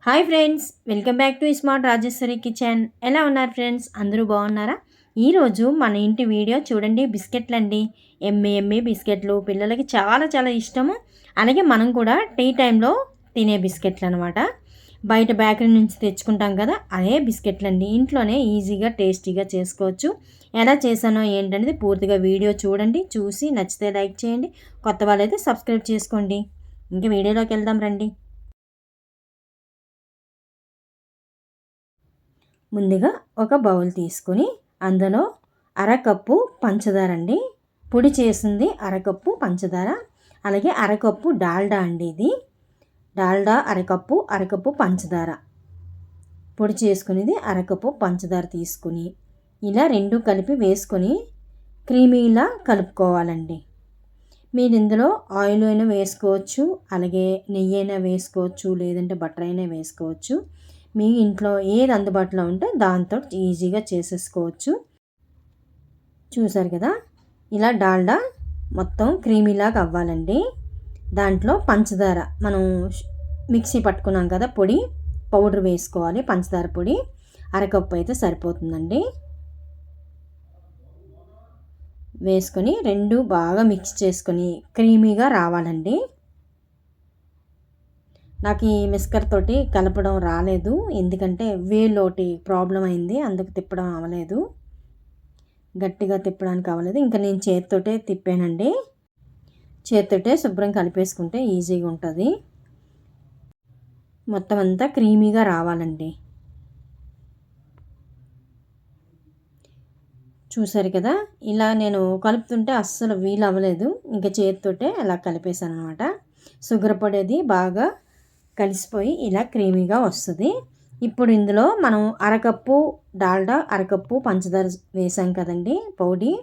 Hi friends, welcome back to smart Rajeshwari kitchen. ఎలా ఉన్నారు friends? అందరూ బాగున్నారా? ఈరోజు మన ఇంటి వీడియో చూడండి. బిస్కెట్లు అండి. ఎమ్మి బిస్కెట్లు పిల్లలకి చాలా చాలా ఇష్టము. అలాగే మనం కూడా టీ టైంలో తినే బిస్కెట్లు అనమాట. బయట బేకరీ నుంచి తెచ్చుకుంటాం కదా, అదే బిస్కెట్లు అండి. ఇంట్లోనే ఈజీగా టేస్టీగా చేసుకోవచ్చు. ఎలా చేశానో ఏంటనేది పూర్తిగా వీడియో చూడండి. చూసి నచ్చితే లైక్ చేయండి. కొత్త వాళ్ళైతే సబ్స్క్రైబ్ చేసుకోండి. ఇంకా వీడియోలోకి వెళ్దాం రండి. ముందుగా ఒక బౌల్ తీసుకొని అందులో అరకప్పు పంచదార అండి, పొడి చేసింది అరకప్పు పంచదార, అలాగే అరకప్పు డాల్డా అండి. ఇది డాల్డా అరకప్పు పంచదార, పొడి చేసుకునేది అరకప్పు పంచదార తీసుకుని ఇలా రెండు కలిపి వేసుకొని క్రీమీలా కలుపుకోవాలండి. మీరు ఇందులో ఆయిల్ అయినా వేసుకోవచ్చు, అలాగే నెయ్యి అయినా వేసుకోవచ్చు, లేదంటే బటర్ అయినా వేసుకోవచ్చు. మీ ఇంట్లో ఏది అందుబాటులో ఉంటే దాంతో ఈజీగా చేసేసుకోవచ్చు. చూసారు కదా, ఇలా డాల్డా మొత్తం క్రీమీలాగా అవ్వాలండి. దాంట్లో పంచదార మనం మిక్సీ పట్టుకున్నాం కదా, పౌడర్ వేసుకోవాలి. పంచదార పొడి అరకప్పు అయితే సరిపోతుందండి. వేసుకొని రెండు బాగా మిక్స్ చేసుకొని క్రీమీగా రావాలండి. నాకు ఈ మిస్కర్ తోటి కలపడం రాలేదు, ఎందుకంటే వేలోటి ప్రాబ్లం అయింది, అందుకు తిప్పడం అవ్వలేదు, గట్టిగా తిప్పడానికి అవ్వలేదు. ఇంకా నేను చేతితోటే తిప్పానండి. చేతితోటే శుభ్రం కలిపేసుకుంటే ఈజీగా ఉంటుంది. మొత్తం అంతా క్రీమీగా రావాలండి. చూసారు కదా, ఇలా నేను కలుపుతుంటే అస్సలు వీలు అవ్వలేదు, ఇంకా చేతితోటే అలా కలిపేశాను అనమాట. షుగర్ పొడి బాగా కలిసిపోయి ఇలా క్రీమీగా వస్తుంది. ఇప్పుడు ఇందులో మనం అరకప్పు డాల్డా, అరకప్పు పంచదార వేసాం కదండి పొడి,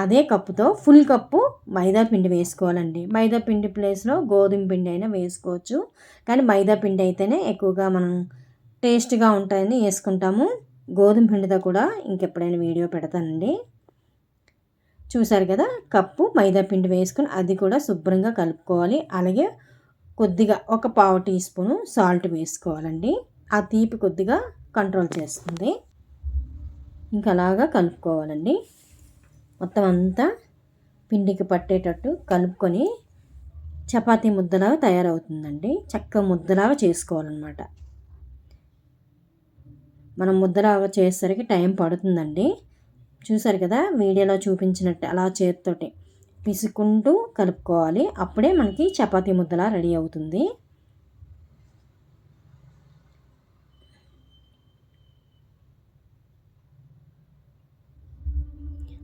అదే కప్పుతో ఫుల్ కప్పు మైదా పిండి వేసుకోవాలండి. మైదా పిండి ప్లేస్లో గోధుమ పిండి అయినా వేసుకోవచ్చు, కానీ మైదా పిండి అయితేనే ఎక్కువగా మనం టేస్ట్గా ఉంటాయని వేసుకుంటాము. గోధుమ పిండితో కూడా ఇంకెప్పుడైనా వీడియో పెడతానండి. చూసారు కదా, కప్పు మైదా పిండి వేసుకొని అది కూడా శుభ్రంగా కలుపుకోవాలి. అలాగే కొద్దిగా ఒక పావు టీ స్పూను సాల్ట్ వేసుకోవాలండి. ఆ తీపి కొద్దిగా కంట్రోల్ చేస్తుంది. ఇంకా అలాగా కలుపుకోవాలండి. మొత్తం అంతా పిండికి పట్టేటట్టు కలుపుకొని చపాతీ ముద్దలాగా తయారవుతుందండి. చక్క ముద్దలాగా చేసుకోవాలన్నమాట. మనం ముద్దలాగా చేసేసరికి టైం పడుతుందండి. చూసారు కదా, వీడియోలో చూపించినట్టు అలా చేతితోటి పిసుకుంటూ కలుపుకోవాలి. అప్పుడే మనకి చపాతీ ముద్దలా రెడీ అవుతుంది.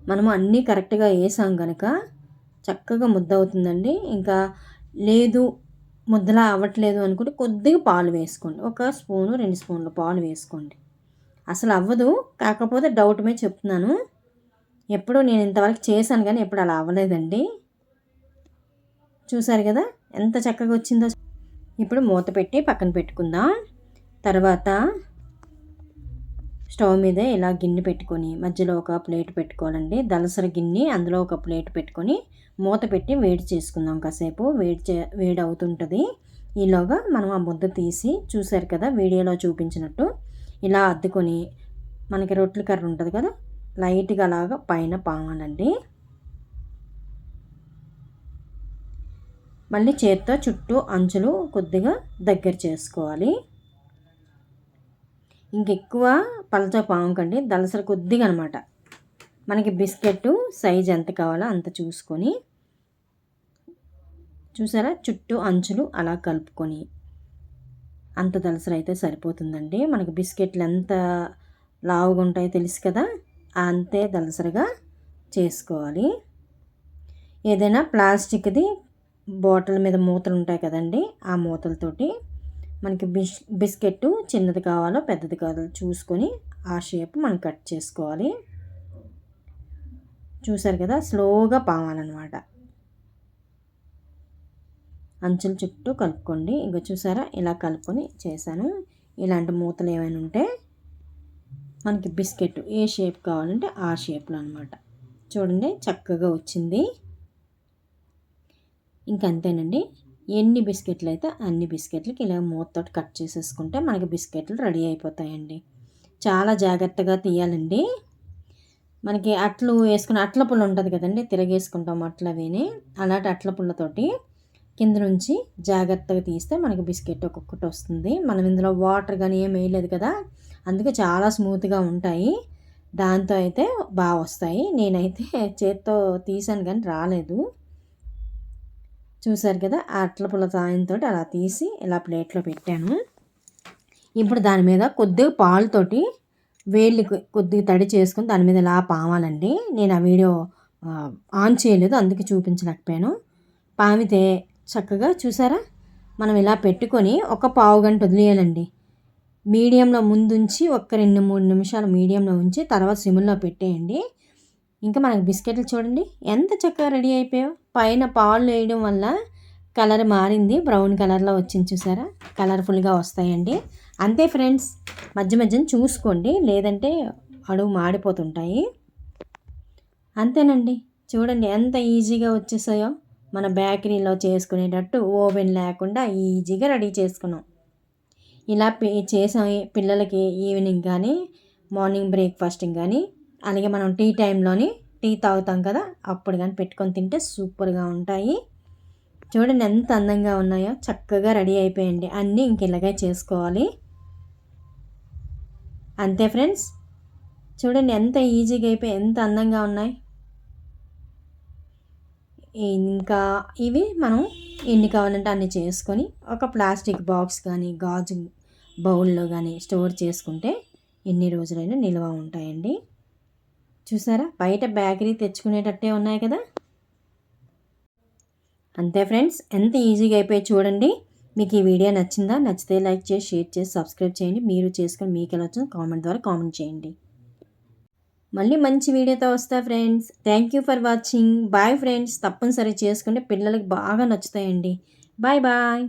మనము అన్నీ కరెక్ట్గా వేసాం కనుక చక్కగా ముద్ద అవుతుందండి. ఇంకా లేదు ముద్దలా అవ్వట్లేదు అనుకుంటే కొద్దిగా పాలు వేసుకోండి. 1 స్పూను 2 స్పూన్ల పాలు వేసుకోండి. అసలు అవ్వదు, కాకపోతే డౌట్ మీద చెప్తున్నాను. ఎప్పుడు నేను ఇంతవరకు చేశాను కానీ ఎప్పుడు అలా అవ్వలేదండి. చూసారు కదా ఎంత చక్కగా వచ్చిందో. ఇప్పుడు మూత పెట్టి పక్కన పెట్టుకుందాం. తర్వాత స్టవ్ మీద ఇలా గిన్నె పెట్టుకొని మధ్యలో ఒక ప్లేట్ పెట్టుకోవాలండి. దలసరి గిన్నె, అందులో ఒక ప్లేట్ పెట్టుకొని మూత పెట్టి వేడి చేసుకుందాం. కాసేపు వేడి అవుతుంటుంది. ఈలోగా మనం ఆ ముద్ద తీసి, చూసారు కదా వీడియోలో చూపించినట్టు ఇలా అద్దుకొని, మనకి రొట్టెల కర్ర ఉంటుంది కదా, లైట్గా అలాగా పైన పామాలండి. మళ్ళీ చేత్తో చుట్టూ అంచులు కొద్దిగా దగ్గర చేసుకోవాలి. ఇంకెక్కువ పలచగా పాముకండి, దలసరి కొద్దిగా అనమాట. మనకి బిస్కెట్ సైజ్ ఎంత కావాలో అంత చూసుకొని, చూసారా చుట్టూ అంచులు అలా కలుపుకొని అంత దలసరి అయితే సరిపోతుందండి. మనకి బిస్కెట్లు ఎంత లావుగా ఉంటాయో తెలుసు కదా, అంతే దలసరిగా చేసుకోవాలి. ఏదైనా ప్లాస్టిక్ది బాటిల్ మీద మూతలు ఉంటాయి కదండి, ఆ మూతలతోటి మనకి బిస్కెట్ చిన్నది కావాలో పెద్దది కావాలో చూసుకొని ఆ షేప్ మనం కట్ చేసుకోవాలి. చూసారు కదా, స్లోగా పామాలన్నమాట. అంచుల చుట్టూ కలుపుకోండి. ఇంకా చూసారా, ఇలా కలుపుకొని చేశాను. ఇలాంటి మూతలు ఏమైనా ఉంటే మనకి బిస్కెట్ ఏ షేప్ కావాలంటే ఆ షేప్లో అనమాట. చూడండి చక్కగా వచ్చింది. ఇంకంతేనండి. ఎన్ని బిస్కెట్లు అయితే అన్ని బిస్కెట్లకి ఇలా మూతతోటి కట్ చేసేసుకుంటే మనకి బిస్కెట్లు రెడీ అయిపోతాయండి. చాలా జాగ్రత్తగా తీయాలండి. మనకి అట్లు వేసుకున్న అట్ల పుల్ల ఉంటుంది కదండి, తిరగేసుకుంటాం అట్లవేని, అలాంటి అట్ల పుల్లతోటి కింద నుంచి జాగ్రత్తగా తీస్తే మనకి బిస్కెట్ ఒక్కొక్కటి వస్తుంది. మనం ఇందులో వాటర్ కానీ ఏం వేయలేదు కదా, అందుకే చాలా స్మూత్గా ఉంటాయి. దాంతో అయితే బాగా వస్తాయి. నేనైతే చేత్తో తీసాను కానీ రాలేదు. చూసారు కదా, ఆ అట్ల పుల్ల సాయంతో అలా తీసి ఇలా ప్లేట్లో పెట్టాను. ఇప్పుడు దాని మీద కొద్దిగా పాలుతోటి వేళ్ళు కొద్దిగా తడి చేసుకుని దాని మీద ఇలా పామాలండి. నేను ఆ వీడియో ఆన్ చేయలేదు, అందుకే చూపించలేకపోయాను. పామితే చక్కగా చూసారా, మనం ఇలా పెట్టుకొని ఒక పావు గంట వదిలేయాలండి. మీడియంలో ముందుంచి ఒక 2-3 నిమిషాలు మీడియంలో ఉంచి తర్వాత సిమ్లో పెట్టేయండి. ఇంకా మనకి బిస్కెట్లు చూడండి ఎంత చక్కగా రెడీ అయిపోయాయో. పైన పాలు వేయడం వల్ల కలర్ మారింది, బ్రౌన్ కలర్లో వచ్చింది చూసారా, కలర్ఫుల్గా వస్తాయండి. అంతే ఫ్రెండ్స్, మధ్య మధ్యన చూసుకోండి, లేదంటే అడుగు మాడిపోతుంటాయి. అంతేనండి, చూడండి ఎంత ఈజీగా వచ్చేసాయో. మన బేకరీలో చేసుకునేటట్టు ఓవెన్ లేకుండా ఈజీగా రెడీ చేసుకున్నాం. ఇలా చేసాం పిల్లలకి ఈవినింగ్ కానీ మార్నింగ్ బ్రేక్ఫాస్టింగ్ కానీ, అలాగే మనం టీ టైంలోని టీ తాగుతాం కదా, అప్పుడు కానీ పెట్టుకొని తింటే సూపర్గా ఉంటాయి. చూడండి ఎంత అందంగా ఉన్నాయో, చక్కగా రెడీ అయిపోయండి. అన్నీ ఇంక ఇలాగే చేసుకోవాలి. అంతే ఫ్రెండ్స్, చూడండి ఎంత ఈజీగా అయిపోయి ఎంత అందంగా ఉన్నాయి. ఇంకా ఇవి మనం ఎన్ని కావాలంటే అన్ని చేసుకొని ఒక ప్లాస్టిక్ బాక్స్ కానీ గాజు బౌల్లో కానీ స్టోర్ చేసుకుంటే ఎన్ని రోజులైనా నిల్వ ఉంటాయండి. చూసారా, బయట బేకరీ తెచ్చుకునేటట్టే ఉన్నాయి కదా. అంతే ఫ్రెండ్స్, ఎంత ఈజీగా అయిపోయి చూడండి. మీకు ఈ వీడియో నచ్చిందా? నచ్చితే లైక్ చేసి, షేర్ చేసి, సబ్స్క్రైబ్ చేయండి. మీరు చేసుకొని మీకు ఎలా వచ్చిందో కామెంట్ ద్వారా కామెంట్ చేయండి. మళ్ళీ మంచి వీడియోతో వస్తా friends. Thank you for watching. Bye friends. తప్పనిసరి చేసుకుంటే పిల్లలకి బాగా నచ్చుతాయండి. Bye bye.